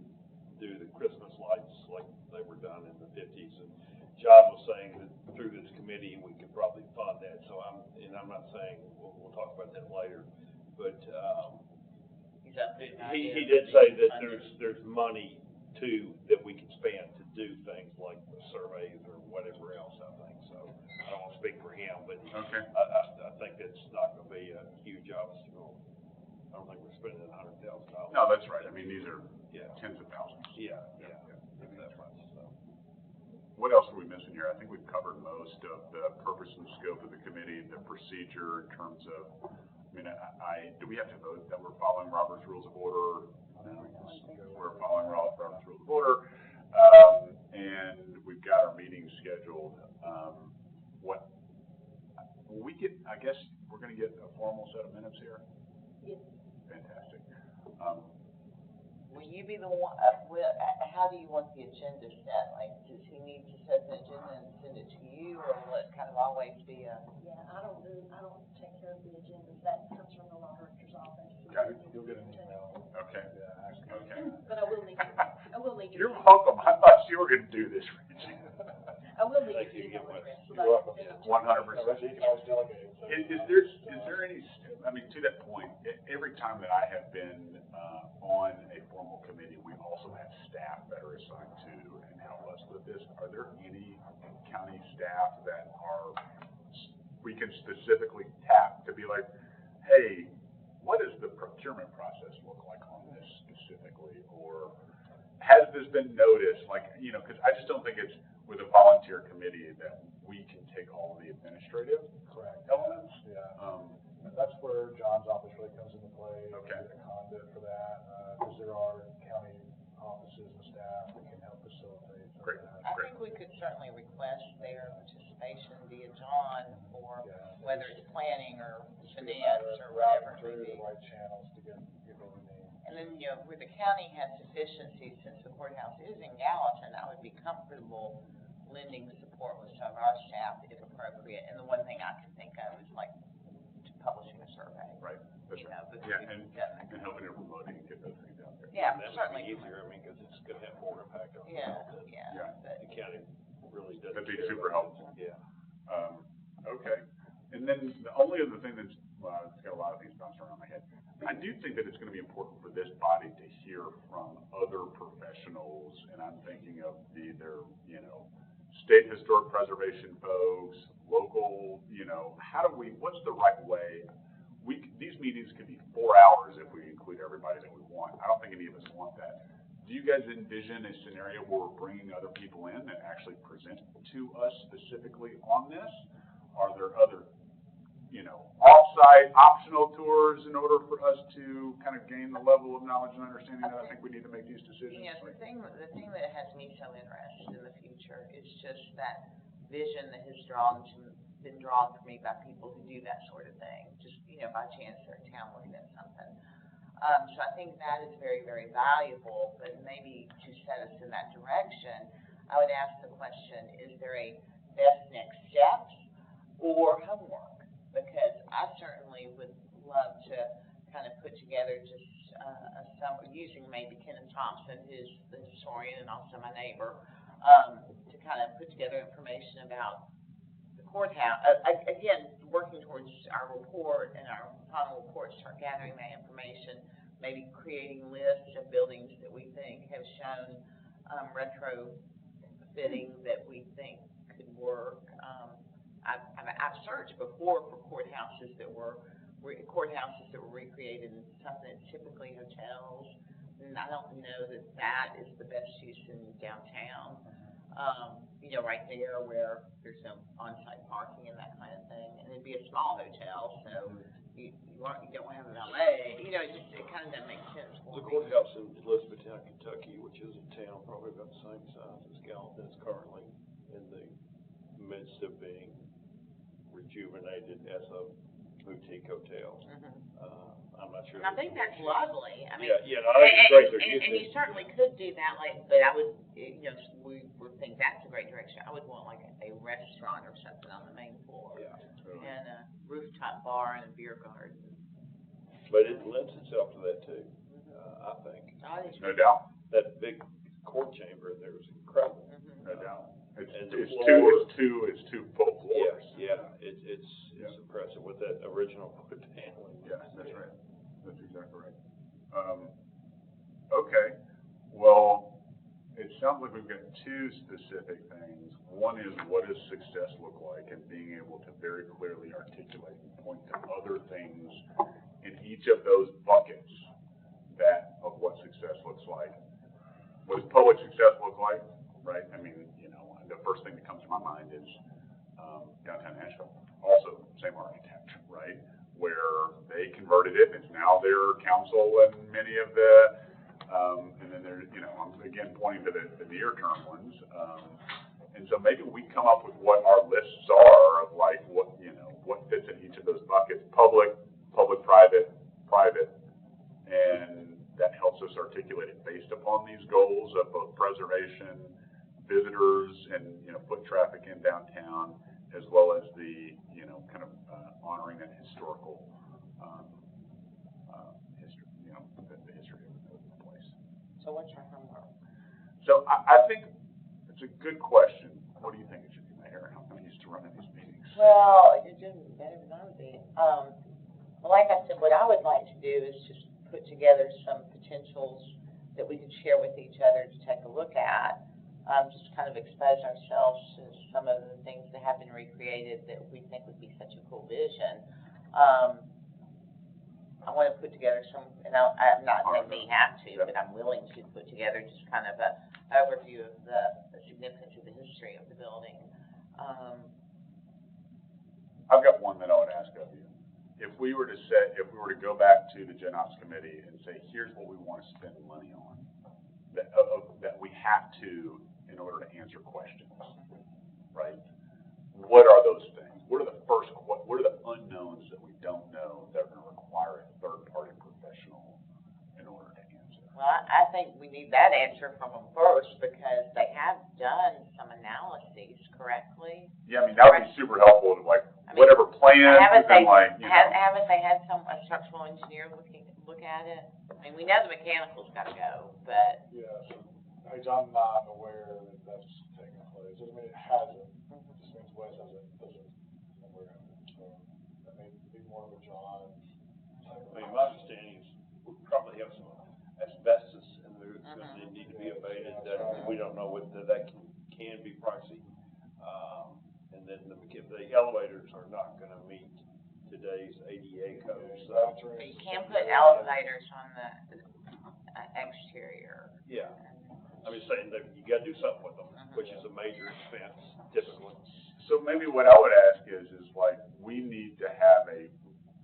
do the Christmas lights like they were done in the 50s. And John was saying that through this committee, we could probably fund that. So I'm not saying, we'll talk about that later, but, he did say that there's money too that we can spend to do things like the surveys or whatever else, I think. So I don't want to speak for him, but Okay. I think that's not going to be a huge obstacle. I don't think we're spending $100,000. No, that's right. I mean, these are Yeah. tens of thousands. Yeah, if that much, so. What else are we missing here? I think we've covered most of the purpose and scope of the committee, the procedure in terms of, do we have to vote that we're following Robert's Rules of Order? We're following Robert's Rules of Order, and we've got our meetings scheduled. I guess we're gonna get a formal set of minutes here? Yes. Fantastic. Will you be the one, how do you want the agenda set? Like, does he need to set the agenda and send it to you, or will it kind of always be a? Yeah, I don't take care of the agendas, that comes from the law director's office. Okay. You'll get an email. Okay. Yeah, Okay. But I will need You're welcome. I thought you were gonna do this, Reggie. I will need Thank to you. email address. So You're that- welcome. that- 100%. You can always delegate. So. Is there any, to that point, every time that I have been on a formal committee, we also have staff that are assigned to and help us with this. Are there any county staff that we can specifically tap to be like, hey, what does the procurement process look like on this specifically? Or has this been noticed? Because I just don't think it's with a volunteer committee that we can take all of the administrative Correct. elements. Yeah. That's where John's office really comes into play. Okay. A conduit for that, because there are county offices and staff that can help facilitate. Great. That. I think we could certainly request their participation via John for whether it's planning or finance or whatever it may Through be. the right channels to get what we need. And then, where the county has deficiencies, since the courthouse is in Gallatin, I would be comfortable lending support with some of our staff if appropriate. And the one thing I can think of is like publishing a survey. Right. That's right. But Yeah, we've and done that. helping in promoting and get those things out there. Yeah, And that would certainly. be easier, because it's gonna have more impact on. Yeah. The county really does. That'd be super helpful. Yeah. Okay. And then the only other thing it's got a lot of things bouncing around my head. I do think that it's going to be important for this body to hear from other professionals, and I'm thinking of either, state historic preservation folks, local, what's the right way? These meetings could be 4 hours if we include everybody that we want. I don't think any of us want that. Do you guys envision a scenario where we're bringing other people in that actually present to us specifically on this? Are there other, off-site optional tours in order for us to kind of gain the level of knowledge and understanding that I think we need to make these decisions? Yes, the thing that has me so interested in the future is just that vision that has been drawn for me by people who do that sort of thing. Just, by chance they're in town looking at something. So I think that is very, very valuable, but maybe to set us in that direction, I would ask the question, is there a best next steps or homework? Because I certainly would love to kind of put together just using maybe Kenneth Thompson, who's the historian and also my neighbor, to kind of put together information about the courthouse. Again, working towards our report and our final report, start gathering that information, maybe creating lists of buildings that we think have shown retrofitting that we think could work. I've searched before for courthouses that were recreated in something that's typically hotels, and I don't know that is the best use in downtown. Right there where there's no on-site parking and that kind of thing, and it'd be a small hotel, so you don't have a valet. It kind of doesn't make sense for The me. courthouse in Elizabethtown downtown Kentucky, which is a town probably about the same size as Gallatin is currently, in the midst of being rejuvenated as a boutique hotel. I'm not sure. And I think that's lovely. I mean, Yeah, no, I think it's great they're and using you it. certainly could do that, like, but I would, you know, we think that's a great direction. I would want like a restaurant or something on the main floor. Yeah. And a rooftop bar and a beer garden. But it lends itself to that too, I think. No doubt, That big court chamber in there is incredible. no doubt. It's And the two full floors. Yeah, it's impressive with that original wood paneling. Yes, that's right. That's exactly right. Okay, well, it sounds like we've got two specific things. One is, what does success look like, and being able to very clearly articulate and point to other things in each of those buckets of what success looks like. What does public success look like, right? I mean, you know, the first thing that comes to my mind is downtown Nashville. Also, same architect, right? Where they converted it, and it's now their council and many of the, and then there's, you know, I'm again pointing to the near-term ones. And so maybe we come up with what our lists are of like what, you know, what fits in each of those buckets: public, private, and that helps us articulate it based upon these goals of both preservation, visitors, and, you know, foot traffic in downtown, as well as the, you know, kind of honoring that historical history, you know, the history of the place. So what's your homework? So I think it's a good question. What do you think it should be, Mayor? I'm used to running these meetings. Well, you're doing better than I would be. Well, like I said, what I would like to do is just put together some potentials that we could share with each other to take a look at. Just kind of expose ourselves to some of the things that have been recreated that we think would be such a cool vision. I want to put together some, and I'm not saying we have to, but I'm willing to put together just kind of an overview of the significance of the history of the building. I've got one that I would ask of you. If we were to go back to the Gen Ops committee and say, here's what we want to spend money on, that we have to in order to answer questions, right? What are those things? What are the unknowns that we don't know that are going to require a third-party professional in order to answer? Well, I think we need that answer from them first, because they have done some analyses correctly. Yeah, I mean, that would be super helpful to, like, whatever plans, Haven't and like, you know. Haven't they had a structural engineer look at it? I mean, we know the mechanical's gotta go, but. Yeah, so, I'm not aware that that's taking place. Doesn't mean it hasn't. It just means Wes hasn't aware of it. So that may be more of a John. I mean, my understanding is we probably have some asbestos in there that's going to need to be abated, that we don't know whether that can be pricey. And then the elevators are not going to meet today's ADA code, so. You can't put elevators on the exterior. Yeah, I'm just saying that you got to do something with them, which is a major expense typically. So maybe what I would ask is like, we need to have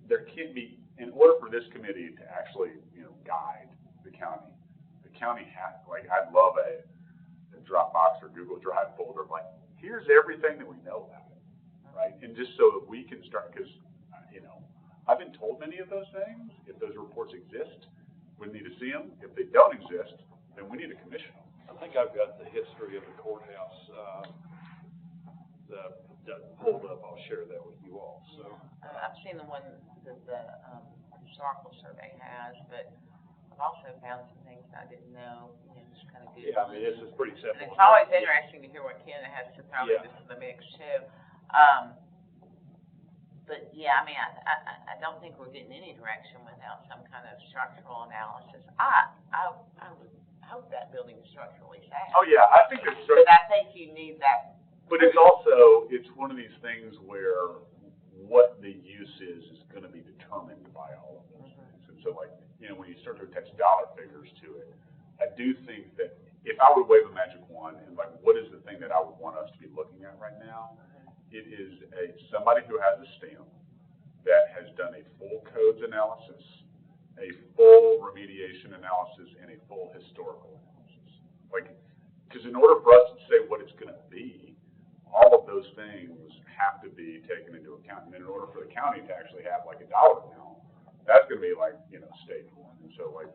there can't be, in order for this committee to actually, you know, guide the county has, like, I'd love a Dropbox or Google Drive folder of like, here's everything that we know about it, right? And just so that we can start, because, you know, I've been told many of those things. If those reports exist, we need to see them. If they don't exist, then we need to commission them. I think I've got the history of the courthouse, that pulled up. I'll share that with you all, so. I've seen the one that the historical survey has, but I've also found some things I didn't know, you know, just kind of Googling. Yeah, I mean, this is pretty simple. And it's always interesting to hear what Ken has to throw into the mix too. But yeah, I mean, I don't think we're getting any direction without some kind of structural analysis. I would hope that building is structurally sound. Oh yeah, I think it's. But I think you need that. But it's also, it's one of these things where what the use is going to be determined by all of those things. And so, like, you know, when you start to attach dollar figures to it, I do think that if I were to wave a magic wand and like, what is the thing that I would want us to be looking at right now? It is somebody who has a stamp that has done a full codes analysis a full remediation analysis and a full historical analysis. Like, because in order for us to say what it's going to be, all of those things have to be taken into account. And then in order for the county to actually have like a dollar amount, that's going to be like, state for. And so like,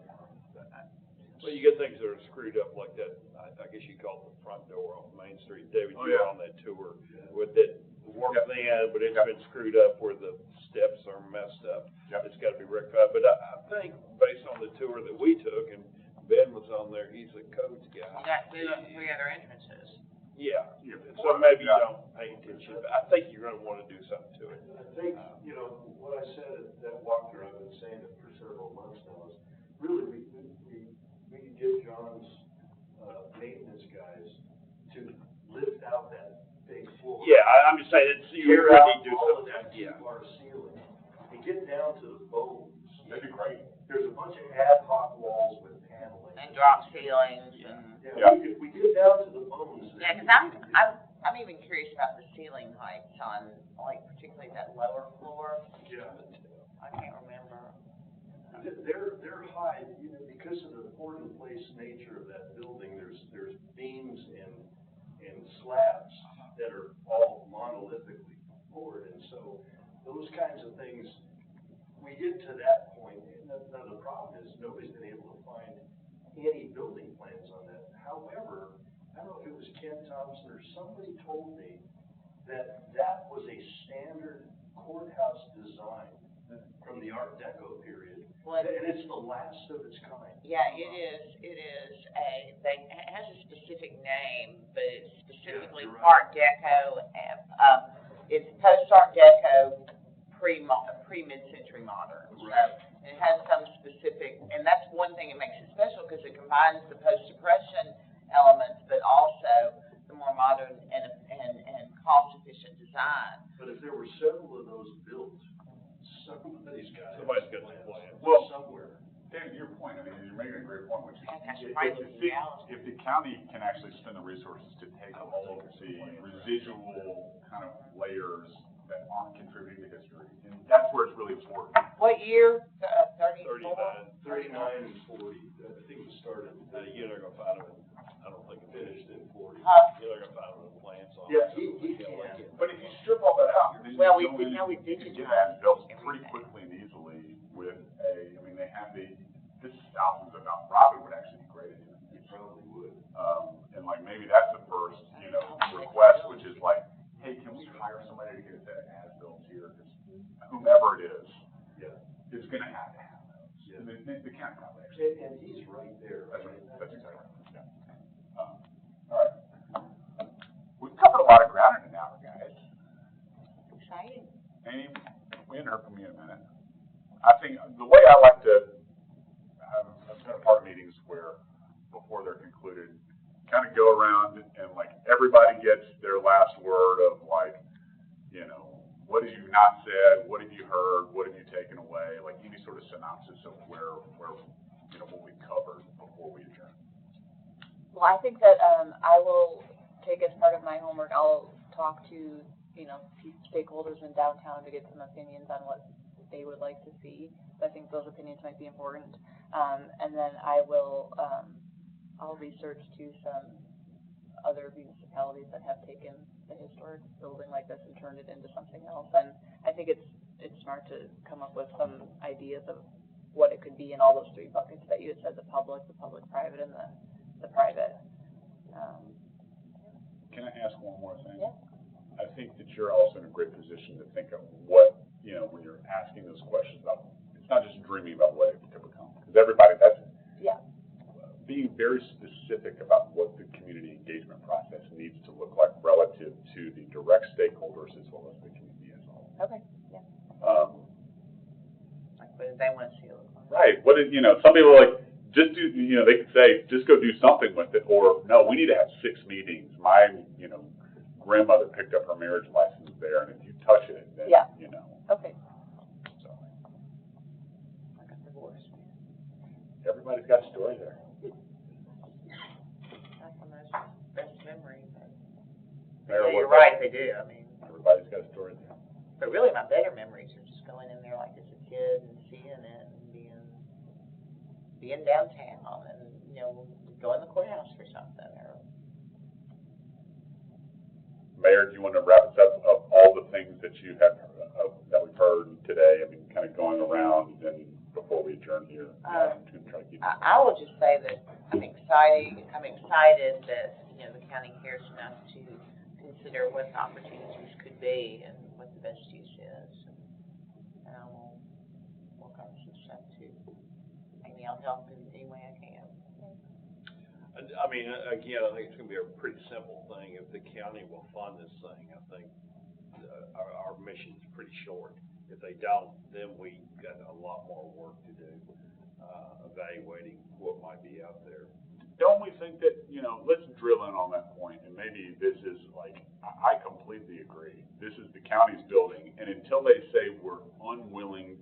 well, you get things that are screwed up like that, I guess you call it the front door on Main Street. David, you were on that tour with it, worked then, but it's been screwed up where the steps are messed up. It's got to be rectified. But I think based on the tour that we took, and Ben was on there, he's a codes guy. You got three other entrances. Yeah, so maybe you don't pay attention, but I think you're gonna wanna do something to it. I think, what I said at that walkthrough, I've been saying it for several months now, is really, we can get John's, maintenance guys to lift out that big floor. Yeah, I'm just saying, you Tear really out need to do all of something. that two-bar ceiling and get down to the bones. that'd be great. There's a bunch of ad-hoc walls with paneling. And drop ceilings and. Yeah, if we get down to the bones. Yeah, because I'm even curious about the ceiling heights on, like, particularly that lower floor. Yeah. I can't remember. They're high, because of the poured in place nature of that building, there's beams and slabs that are all monolithically poured, and so those kinds of things, we get to that point, and now the problem is nobody's been able to find any building plans on that. However, I don't know if it was Ken Thompson or somebody told me that was a standard courthouse design from the Art Deco period, and it's the last of its kind. Yeah, it is it has a specific name, but it's specifically Art Deco, it's post-Art Deco, pre-mid-century modern. Right. So it has some specific, and that's one thing that makes it special, because it combines the post-depression elements, but also the more modern and cost-efficient design. But if there were several of those built, somebody's got the plan. Well, somewhere. David, to your point, I mean, you're making a great point, which is, I should if probably look it out. the county can actually spend the resources to take all of the residual kind of layers that aren't contributing to history, and that's where it's really important. What year? 34? 39. 39 and 40, I think it started. You're not gonna find them, I don't think it Finished in 40. Huh? You're not gonna find them in the plants on. Yeah, he can. But if you strip all that out, then Well, you we can digitized get as-built pretty everything. quickly and easily with they have this thousands of dollars, Robin would actually be great at doing You this. probably would. And like, maybe that's the first, request, which is like, hey, can we hire somebody to get us that as-built here? Because whomever it is, is gonna have to have those. Yeah. And the county probably actually. And he's right there. That's right, that's exactly right, yeah. All right. We've covered a lot of ground in an hour, guys. Exciting. Amy, we hadn't heard from you in a minute. I think the way I like to, I've been a part of meetings where, before they're concluded, kind of go around and like, everybody gets their last word of like, what have you not said, what have you heard, what have you taken away, like any sort of synopsis of where what we covered before we adjourn. Well, I think that, I will take as part of my homework, I'll talk to, few stakeholders in downtown to get some opinions on what they would like to see. I think those opinions might be important. And then I will, I'll research to some other municipalities that have taken a historic building like this and turned it into something else. And I think it's smart to come up with some ideas of what it could be in all those three buckets that you had said, the public-private, and the private. Can I ask one more thing? Yeah. I think that you're also in a great position to think of what, when you're asking those questions about, it's not just dreaming about what it could become. Because everybody, being very specific about what the community engagement process needs to look like relative to the direct stakeholders as well as the community as a whole. Okay, yeah. Like, what do they want to see it look like? Right. What is, some people are like, just do, they could say, just go do something with it, or no, we need to have 6 meetings. My, grandmother picked up her marriage license there, and if you touch it, then, Okay. So, I got divorced. everybody's got a story there. That's the most best memory. Mayor, Yeah, you're what- right, they do. I mean, Everybody's got a story there. but really, my better memories are just going in there like as a kid and seeing it and being be in downtown and, go in the courthouse or something, or. Mayor, do you want to wrap us up of all the things that you have, that we've heard today? I mean, kind of going around and before we adjourn here, to try to keep. I will just say that I'm excited that, the county cares enough to consider what the opportunities could be and what the best use is. And I will work on some stuff too. Maybe I'll help in any way I can. I mean, again, I think it's gonna be a pretty simple thing. If the county will fund this thing, I think our mission's pretty short. If they don't, then we got a lot more work to do, evaluating what might be out there. Don't we think that, let's drill in on that point, and maybe this is like, I completely agree. This is the county's building, and until they say we're unwilling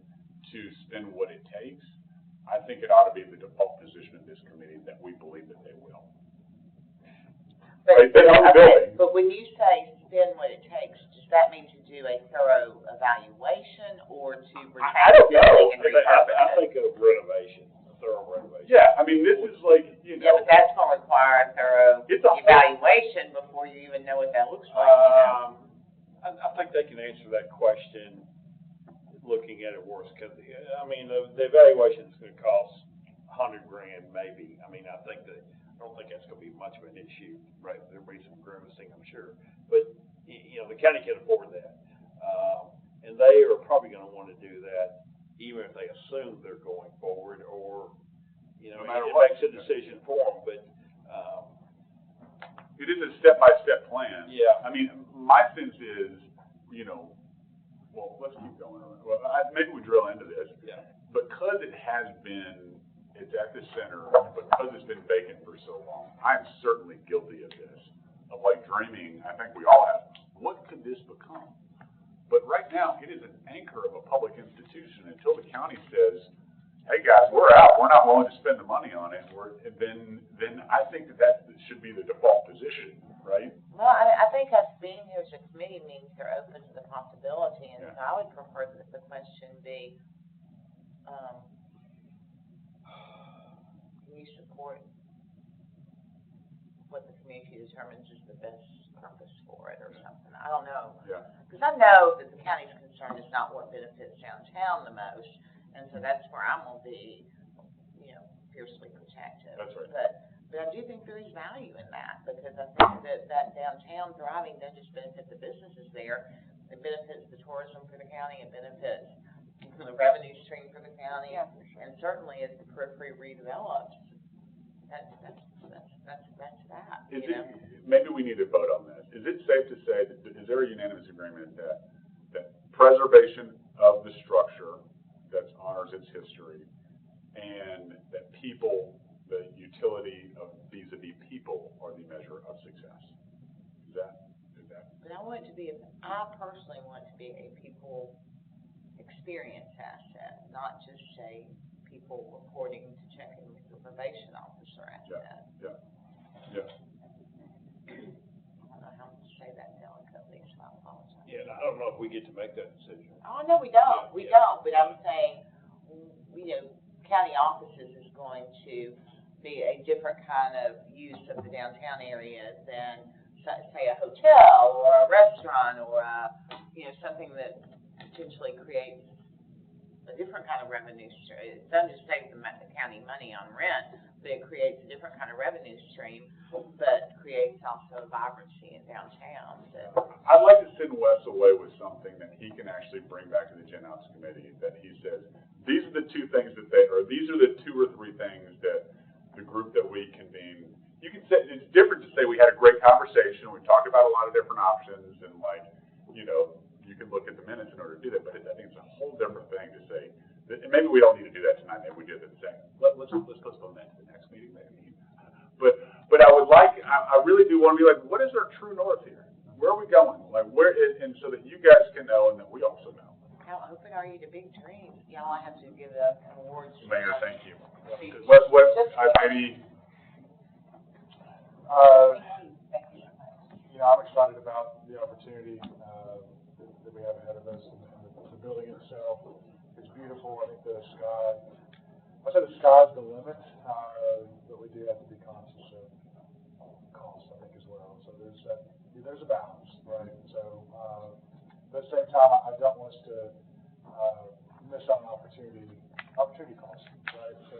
to spend what it takes, I think it ought to be the default position of this committee that we believe that they will. But when you say spend what it takes, does that mean to do a thorough evaluation or to I don't know. and repurpose I it? think of renovation, a thorough renovation. Yeah, I mean, this is like, Yeah, but that's going to require a thorough It's a- evaluation before you even know what that looks like. I think they can answer that question looking at it worse, because, I mean, the evaluation is gonna cost $100,000 maybe. I mean, I don't think that's gonna be much of an issue, right? There'll be some grimacing, I'm sure, but, the county can afford that. And they are probably gonna wanna do that even if they assume they're going forward, or, No matter it what. makes a decision for them, but, it is a step-by-step plan. Yeah. I mean, my sense is, well, let's keep going on. Well, maybe we drill into this. yeah. Because it's at the center, because it's been vacant for so long, I'm certainly guilty of this, of like dreaming, I think we all have, what could this become? But right now, it is an anchor of a public institution until the county says, hey guys, we're out, we're not willing to spend the money on it, then I think that should be the default position, right? Well, I think us being here as a committee means they're open to the possibility, and Yeah. so I would prefer that the question be, can you support what the community determines is the best purpose for it or something? I don't know. Yeah. Because I know that the county's concern is not what benefits downtown the most, and so that's where I'm gonna be, fiercely protective. That's right. But I do think there is value in that, because I think that downtown thriving doesn't just benefit the businesses there, it benefits the tourism for the county, it benefits the revenue stream for the county. Yeah, for sure. And certainly as the periphery redevelops, that's that, Maybe we need to vote on this. Is it safe to say, is there a unanimous agreement that preservation of the structure that honors its history, and that people, the utility of vis-a-vis people, are the measure of success? Is that? But I personally want it to be a people experience asset, not just a people reporting to checking with the probation officer asset. Yeah. I don't know how to say that delicately, so I apologize. Yeah, and I don't know if we get to make that decision. Oh, no, we don't, but I'm saying, county offices is going to be a different kind of use of the downtown area than, say, a hotel or a restaurant or something that potentially creates a different kind of revenue stream. It doesn't just save the county money on rent, but it creates a different kind of revenue stream, but creates also vibrancy in downtown. I'd like to send Wes away with something that he can actually bring back to the Gen Ops committee, that he says, these are the two things these are the two or three things that the group that we convened. You can say, it's different to say we had a great conversation, we talked about a lot of different options, and you can look at the minutes in order to do that, but I think it's a whole different thing to say, and maybe we don't need to do that tonight, maybe we did it the same. Let's postpone that to the next meeting, maybe. But I really do want to be like, what is our true north here? Where are we going? And so that you guys can know, and that we also know. How open are you to big dreams? Y'all have to give an awards. Mayor, thank you. What, I'm excited about the opportunity that we have ahead of us, and the building itself is beautiful. I think the sky I said the sky's the limit, but we do have to be conscious of cost, I think, as well. So there's a balance, right? So, but at the same time, I don't want us to, miss out on opportunity costs, right? So,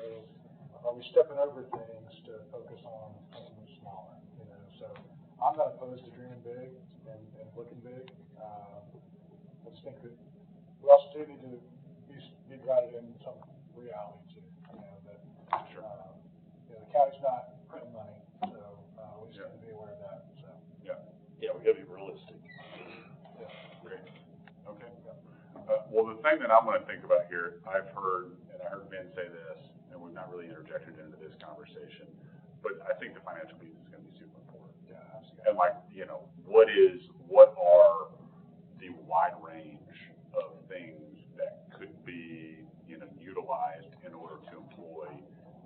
are we stepping over things to focus on something smaller, you know? So, I'm not opposed to dreaming big and looking big. I just think that we also do need to be grounded in some reality too, you know, that, you know, the county's not printing money, so, we just need to be aware of that, so. Yeah, Yeah, we gotta be realistic. Yeah. great, okay. Well, the thing that I'm gonna think about here, I've heard, and I heard Ben say this, and we've not really interjected into this conversation, but I think the financial piece is gonna be super important. Yeah, absolutely. And like, you know, what are the wide range of things that could be, you know, utilized in order to employ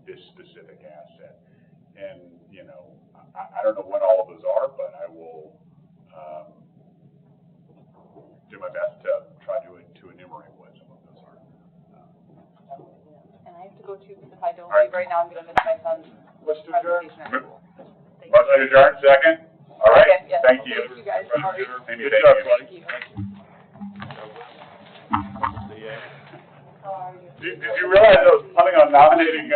this specific asset? And, you know, I don't know what all of those are, but I will, do my best to try to enumerate what some of those are. And I have to go too, because if I don't All right. leave right now, I'm gonna miss my son's Let's do adjourn. presentation at school. Thank you. Motion adjourned, second? All right, Okay, yes. thank you. Thank you, guys. Sorry. Amy, Good thank job, you. buddy. Thank you. See ya. How are you? Did you realize I was planning on nominating